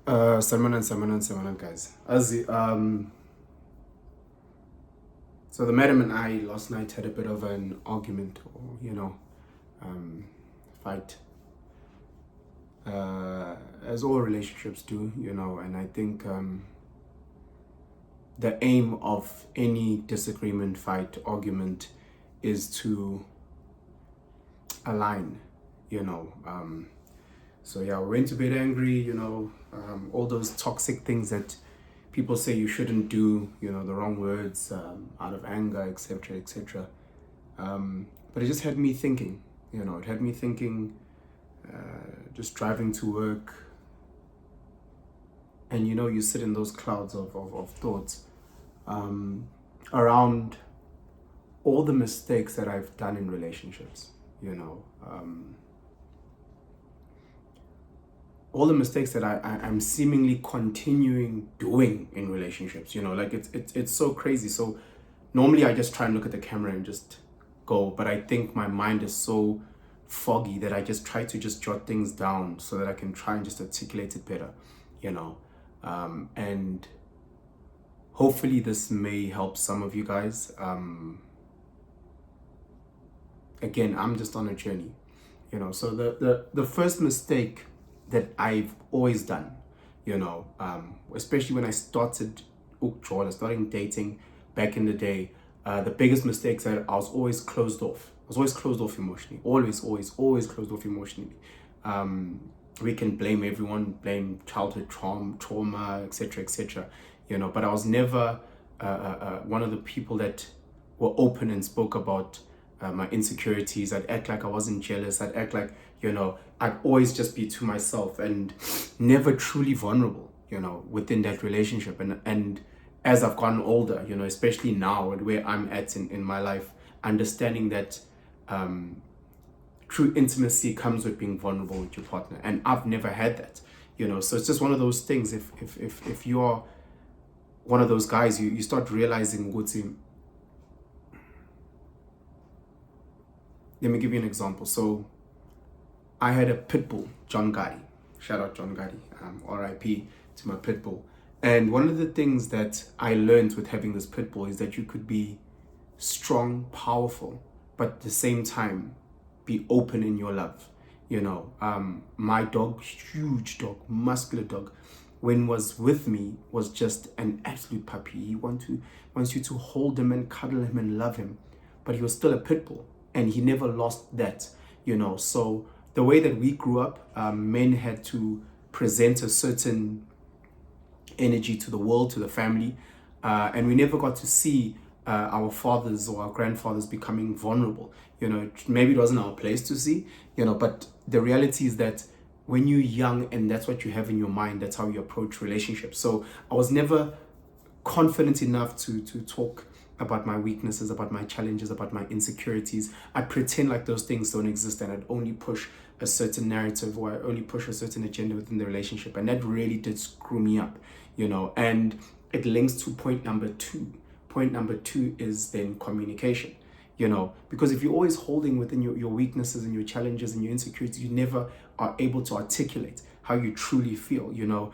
Salman, guys. So the madam and I last night had a bit of an argument, or fight, as all relationships do, and I think the aim of any disagreement, fight, argument is to align, you know. So yeah, we went to bed angry, all those toxic things that people say you shouldn't do, the wrong words, out of anger, etc., etc. But it just had me thinking, just driving to work, and you sit in those clouds of thoughts around all the mistakes that I've done in relationships, all the mistakes that I'm seemingly continuing doing in relationships, like it's so crazy. So normally I just try and look at the camera and just go, but I think my mind is so foggy that I just try to just jot things down so that I can try and just articulate it better, and hopefully this may help some of you guys. Again, I'm just on a journey, so the first mistake that I've always done, especially when I started dating back in the day, the biggest mistakes that I was always closed off. I was always closed off emotionally. Always closed off emotionally. We can blame everyone, blame childhood trauma, etc., etc. But I was never one of the people that were open and spoke about my insecurities. I'd act like I wasn't jealous. I'd act like, I'd always just be to myself and never truly vulnerable, within that relationship. And as I've gotten older, especially now and where I'm at in my life, understanding that true intimacy comes with being vulnerable with your partner. And I've never had that, so it's just one of those things. If you are one of those guys, you start realizing what's in. Let me give you an example. So I had a pit bull, John Gotti. Shout out John Gotti, RIP to my pit bull. And one of the things that I learned with having this pit bull is that you could be strong, powerful, but at the same time be open in your love. My dog, huge dog, muscular dog, when was with me was just an absolute puppy. He wants you to hold him and cuddle him and love him, but he was still a pit bull, and he never lost that. So the way that we grew up, men had to present a certain energy to the world, to the family, and we never got to see our fathers or our grandfathers becoming vulnerable. Maybe it wasn't our place to see, but the reality is that when you're young and that's what you have in your mind, that's how you approach relationships. So I was never confident enough to talk about my weaknesses, about my challenges, about my insecurities. I'd pretend like those things don't exist, and I'd only push a certain narrative, or I only push a certain agenda within the relationship. And that really did screw me up, and it links to point number two. Point number two is then communication, because if you're always holding within your weaknesses and your challenges and your insecurities, you never are able to articulate how you truly feel. You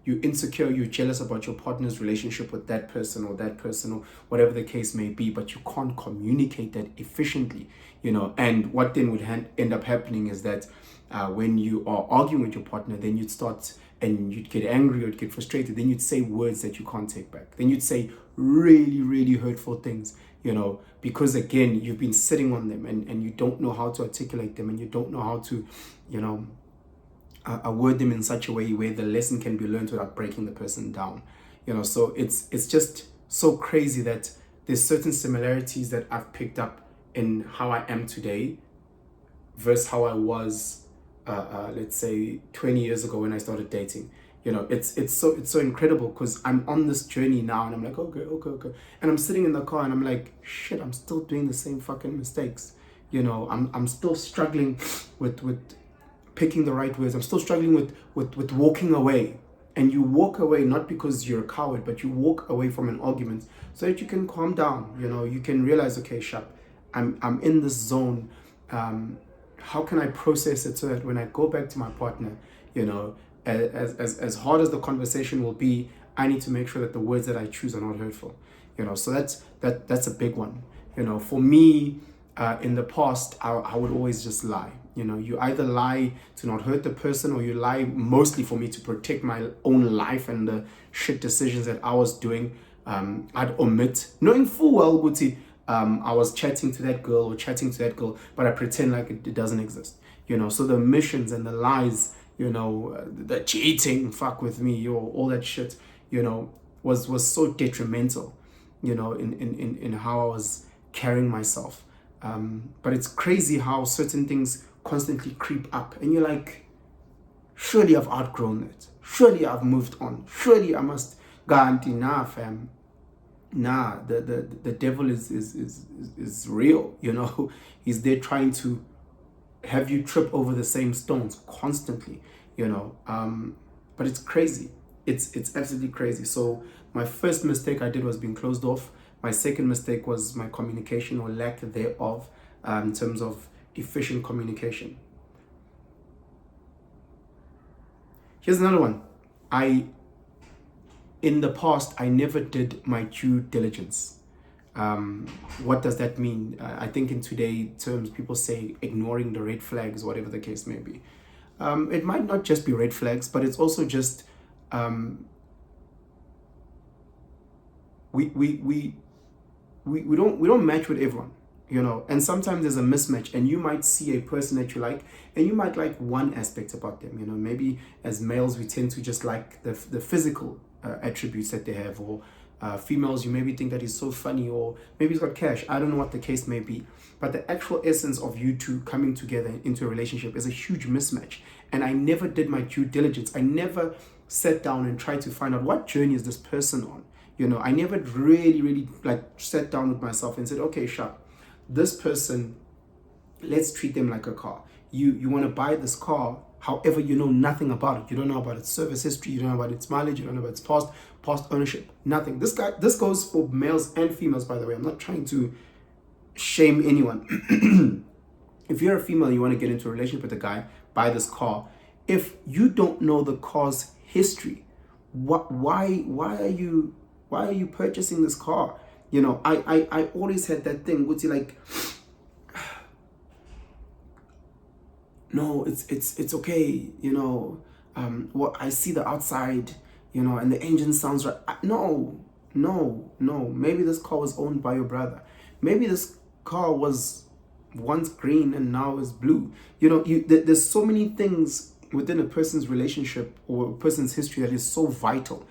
insecure, you're jealous about your partner's relationship with that person or whatever the case may be, but you can't communicate that efficiently, and what then would end up happening is that when you are arguing with your partner, then you'd start and you'd get angry or you'd get frustrated, then you'd say words that you can't take back, then you'd say really, really hurtful things, because again, you've been sitting on them and you don't know how to articulate them, and you don't know how to, word them in such a way where the lesson can be learned without breaking the person down. So it's just so crazy that there's certain similarities that I've picked up in how I am today versus how I was let's say 20 years ago when I started dating. It's so incredible, because I'm on this journey now and I'm like, okay, and I'm sitting in the car and I'm like, shit, I'm still doing the same fucking mistakes. I'm still struggling with picking the right words. I'm still struggling with walking away. And you walk away not because you're a coward, but you walk away from an argument so that you can calm down. You can realize, okay, sharp, I'm in this zone. How can I process it so that when I go back to my partner, as hard as the conversation will be, I need to make sure that the words that I choose are not hurtful. So that's a big one. For me, in the past, I would always just lie. You either lie to not hurt the person, or you lie mostly for me to protect my own life and the shit decisions that I was doing. I'd omit, knowing full well, Guti, I was chatting to that girl or chatting to that girl, but I pretend like it doesn't exist. So the omissions and the lies, the cheating, fuck with me, all that shit, was so detrimental, in how I was carrying myself. But it's crazy how certain things constantly creep up, and you're like, surely I've outgrown it. Surely I've moved on. Surely I must guarantee, nah, fam. Nah, the devil is real. He's there trying to have you trip over the same stones constantly. But it's crazy. It's absolutely crazy. So my first mistake I did was being closed off. My second mistake was my communication, or lack thereof, in terms of efficient communication. Here's another one. In the past, I never did my due diligence. What does that mean? I think in today's terms, people say ignoring the red flags, whatever the case may be. It might not just be red flags, but it's also just we don't match with everyone, and sometimes there's a mismatch, and you might see a person that you like, and you might like one aspect about them. Maybe as males we tend to just like the physical attributes that they have, or females, you maybe think that he's so funny, or maybe he's got cash. I don't know what the case may be, but the actual essence of you two coming together into a relationship is a huge mismatch. And I never did my due diligence. I never sat down and tried to find out what journey is this person on. I never really like sat down with myself and said, okay, sharp, this person, let's treat them like a car. You want to buy this car, however, you know nothing about it. You don't know about its service history. You don't know about its mileage. You don't know about its past ownership. Nothing. This goes for males and females, by the way. I'm not trying to shame anyone. If you're a female and you want to get into a relationship with a guy, buy this car. If you don't know the car's history, why are you purchasing this car? I always had that thing, would you like, no, it's okay, what I see the outside, and the engine sounds right. No. Maybe this car was owned by your brother. Maybe this car was once green and now is blue. There's so many things within a person's relationship or a person's history that is so vital,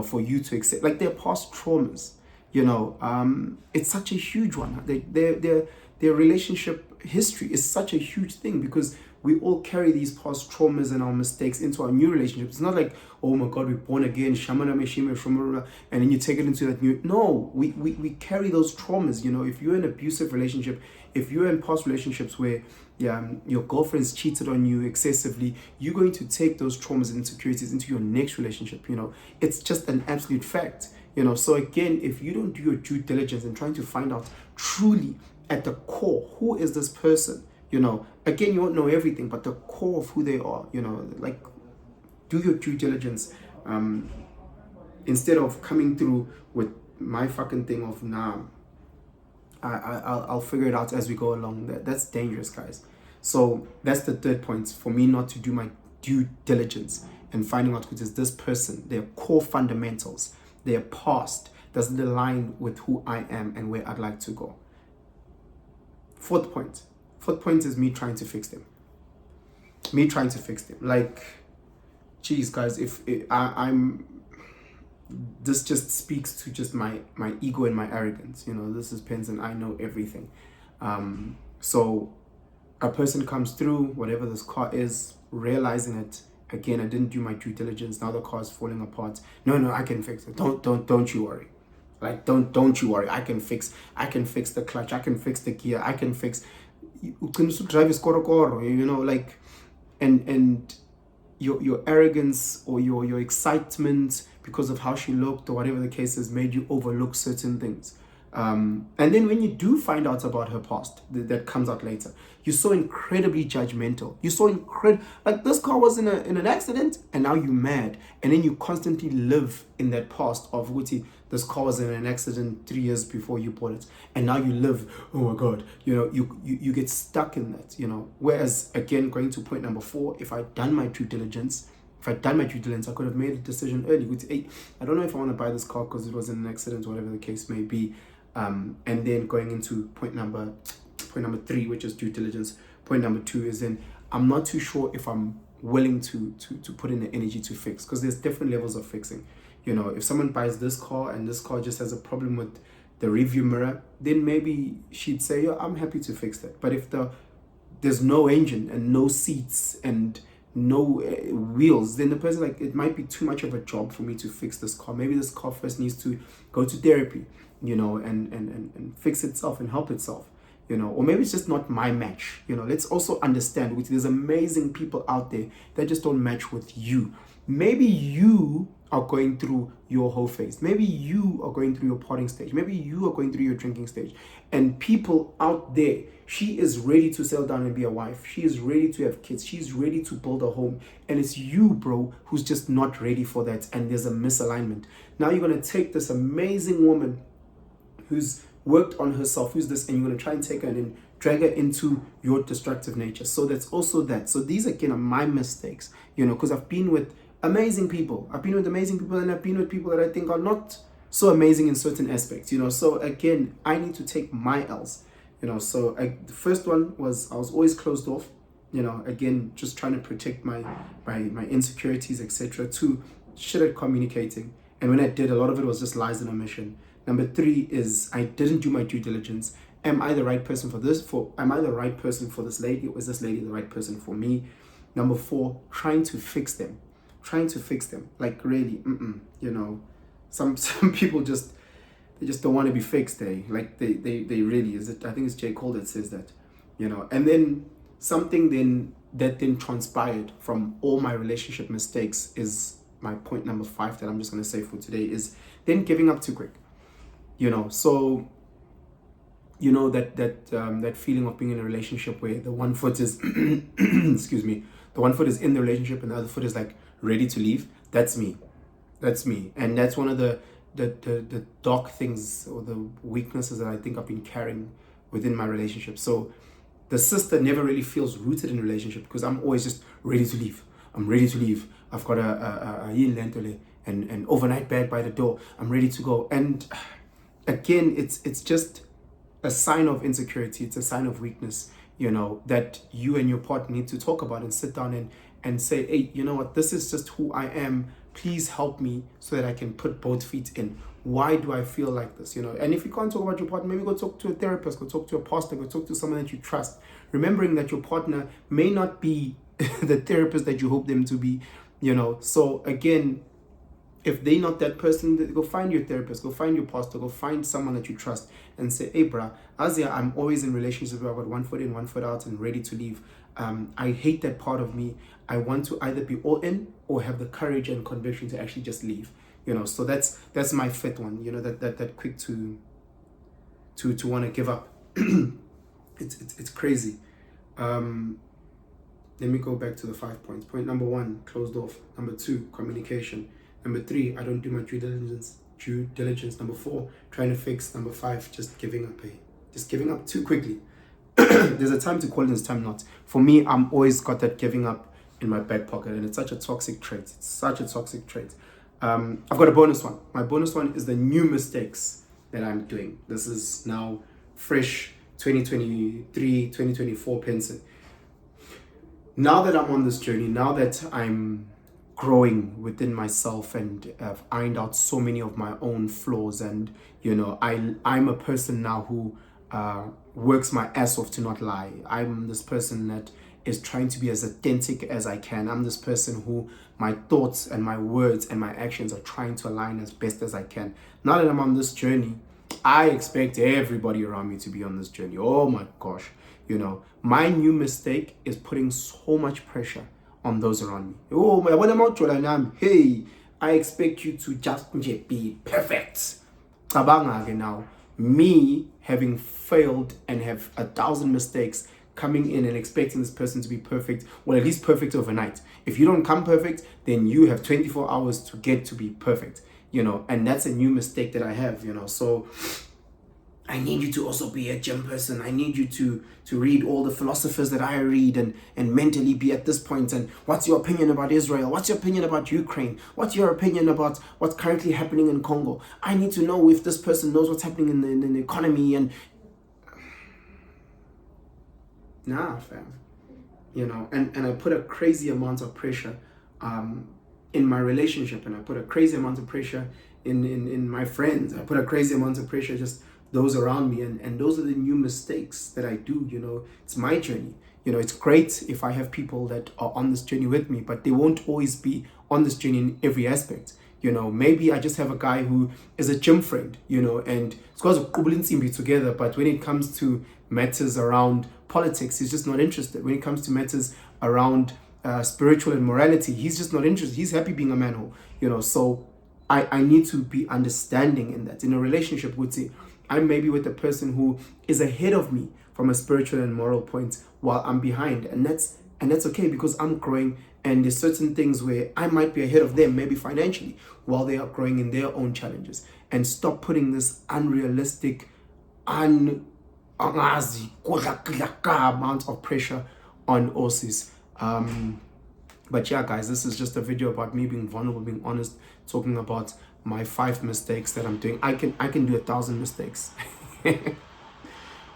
for you to accept, like their past traumas. It's such a huge one. Their relationship history is such a huge thing, because we all carry these past traumas and our mistakes into our new relationship. It's not like, oh my God, we're born again, and then you take it into that new. No, we carry those traumas. If you're in an abusive relationship, if you're in past relationships where your girlfriend's cheated on you excessively, you're going to take those traumas and insecurities into your next relationship. It's just an absolute fact. So again, if you don't do your due diligence and trying to find out truly at the core, who is this person? Again, you won't know everything, but the core of who they are, like, do your due diligence, instead of coming through with my fucking thing of, nah, I'll figure it out as we go along. That's dangerous, guys. So that's the third point for me, not to do my due diligence and finding out who is this person, their core fundamentals, their past, does it align with who I am and where I'd like to go. Fourth point is me trying to fix them. Like, geez, guys, I'm this just speaks to just my ego and my arrogance. This is Pens and I know everything. So a person comes through, whatever this car is, realizing it. Again, I didn't do my due diligence. Now the car is falling apart. No, I can fix it. Don't you worry. Like, don't you worry. I can fix the clutch. I can fix the gear. I can fix. You can drive a like, and your arrogance or your excitement because of how she looked or whatever the case is made you overlook certain things. And then when you do find out about her past, that comes out later, you're so incredibly judgmental. You're so like this car was in an accident and now you're mad. And then you constantly live in that past of Wuti, this car was in an accident 3 years before you bought it. And now you live, oh my God, you get stuck in that, Whereas again, going to point number 4, if I'd done my due diligence, I could have made a decision early. Hey, I don't know if I want to buy this car because it was in an accident, whatever the case may be. And then going into point number 3, which is due diligence. Point number 2 is then I'm not too sure if I'm willing to put in the energy to fix, because there's different levels of fixing. If someone buys this car and this car just has a problem with the review mirror, then maybe she'd say, yeah, I'm happy to fix that. But if there's no engine and no seats and no wheels, then the person, like, it might be too much of a job for me to fix this car. Maybe this car first needs to go to therapy, and fix itself and help itself, or maybe it's just not my match. Let's also understand, which there's amazing people out there that just don't match with you. Maybe you are going through your whole phase. Maybe you are going through your parting stage. Maybe you are going through your drinking stage. And people out there, she is ready to settle down and be a wife. She is ready to have kids. She's ready to build a home. And it's you, bro, who's just not ready for that. And there's a misalignment. Now you're going to take this amazing woman who's worked on herself, who's this, and you're going to try and take her and then drag her into your destructive nature. So that's also that. So these, again, are my mistakes, because I've been with amazing people. I've been with amazing people, and I've been with people that I think are not so amazing in certain aspects, So again, I need to take my L's, So the first one was I was always closed off, again, just trying to protect my insecurities, etc. 2, shit at communicating. And when I did, a lot of it was just lies and omission. Number 3 is I didn't do my due diligence. Am I the right person for this? Am I the right person for this lady? Or is this lady the right person for me? Number 4, trying to fix them. Like, really, some people they just don't want to be fixed. They really, is it? I think it's J. Cole that says that, and then something that transpired from all my relationship mistakes is my point number 5 that I'm just going to say for today, is then giving up too quick. So that feeling of being in a relationship where the one foot is excuse me, the one foot is in the relationship and the other foot is like ready to leave. That's me, and that's one of the dark things or the weaknesses that I think I've been carrying within my relationship. So the sister never really feels rooted in a relationship because I'm always just ready to leave. I'm ready to leave. I've got an overnight bag by the door. I'm ready to go. And again, it's just a sign of insecurity. It's a sign of weakness, that you and your partner need to talk about and sit down and say, hey, you know what, this is just who I am. Please help me so that I can put both feet in. Why do I feel like this? And if you can't talk about your partner, maybe go talk to a therapist, go talk to a pastor, go talk to someone that you trust. Remembering that your partner may not be the therapist that you hope them to be, So again, if they're not that person, go find your therapist, go find your pastor, go find someone that you trust and say, hey, bruh, Azia, I'm always in relationships where I've got one foot in, one foot out and ready to leave. I hate that part of me. I want to either be all in or have the courage and conviction to actually just leave. So that's my 5th one, that quick to want to give up. It's crazy. Let me go back to the 5 points. Point number 1, closed off. Number 2, communication. Number 3, I don't do my due diligence. Number 4, trying to fix. Number 5, just giving up too quickly. There's a time to call it, there's time not. For me, I'm always got that giving up in my back pocket, and it's such a toxic trait. I've got a bonus one. My bonus one is the new mistakes that I'm doing. This is now fresh 2023, 2024 pencil. Now that I'm on this journey, now that I'm growing within myself and I've ironed out so many of my own flaws, and I'm a person now who works my ass off to not lie. I'm this person that is trying to be as authentic as I can. I'm this person who my thoughts and my words and my actions are trying to align as best as I can. Now that I'm on this journey, I expect everybody around me to be on this journey. Oh my gosh. My new mistake is putting so much pressure on those around me. Oh my, hey, I expect you to just be perfect. Now, me having failed and have 1,000 mistakes, coming in and expecting this person to be perfect, well, at least perfect overnight. If you don't come perfect, then you have 24 hours to get to be perfect, and that's a new mistake that I have, so I need you to also be a gym person. I need you to read all the philosophers that I read and mentally be at this point. And what's your opinion about Israel? What's your opinion about Ukraine? What's your opinion about what's currently happening in Congo? I need to know if this person knows what's happening in the economy. And nah, fam. And I put a crazy amount of pressure in my relationship, and I put a crazy amount of pressure in my friends. I put a crazy amount of pressure just those around me, and those are the new mistakes that I do. It's my journey. It's great if I have people that are on this journey with me, but they won't always be on this journey in every aspect. Maybe I just have a guy who is a gym friend, and it's got to be together, but when it comes to matters around politics, he's just not interested. When it comes to matters around spiritual and morality, he's just not interested. He's happy being a manhole, so I need to be understanding in that. In a relationship, would say I'm maybe with a person who is ahead of me from a spiritual and moral point while I'm behind, and that's okay, because I'm growing, and there's certain things where I might be ahead of them, maybe financially, while they are growing in their own challenges. And stop putting this unrealistic, amount of pressure on Aussies. But yeah, guys, this is just a video about me being vulnerable, being honest, talking about my 5 mistakes that I'm doing. I can do 1,000 mistakes.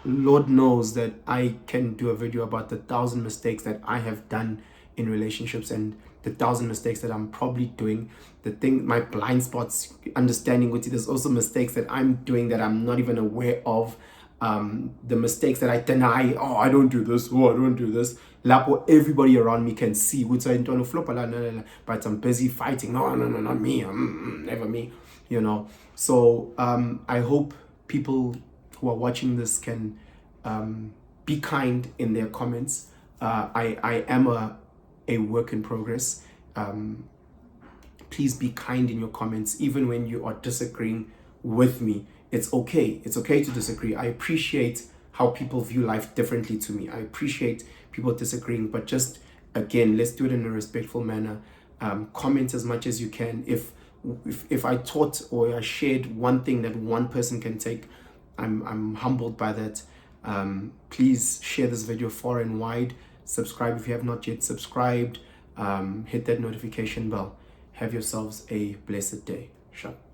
Lord knows that I can do a video about the 1,000 mistakes that I have done in relationships, and the 1,000 mistakes that I'm probably doing. My blind spots, understanding with it. There's also mistakes that I'm doing that I'm not even aware of. The mistakes that I deny. Oh, I don't do this. Oh, I don't do this. Lapo, everybody around me can see. But I'm busy fighting. No, not me. Never me. So I hope people who are watching this can be kind in their comments. I am a work in progress. Please be kind in your comments, even when you are disagreeing with me. It's okay. It's okay to disagree. I appreciate how people view life differently to me. I appreciate people disagreeing, but just, again, let's do it in a respectful manner. Comment as much as you can. If I taught or I shared one thing that one person can take, I'm humbled by that. Please share this video far and wide. Subscribe if you have not yet subscribed. Hit that notification bell. Have yourselves a blessed day. Shalom.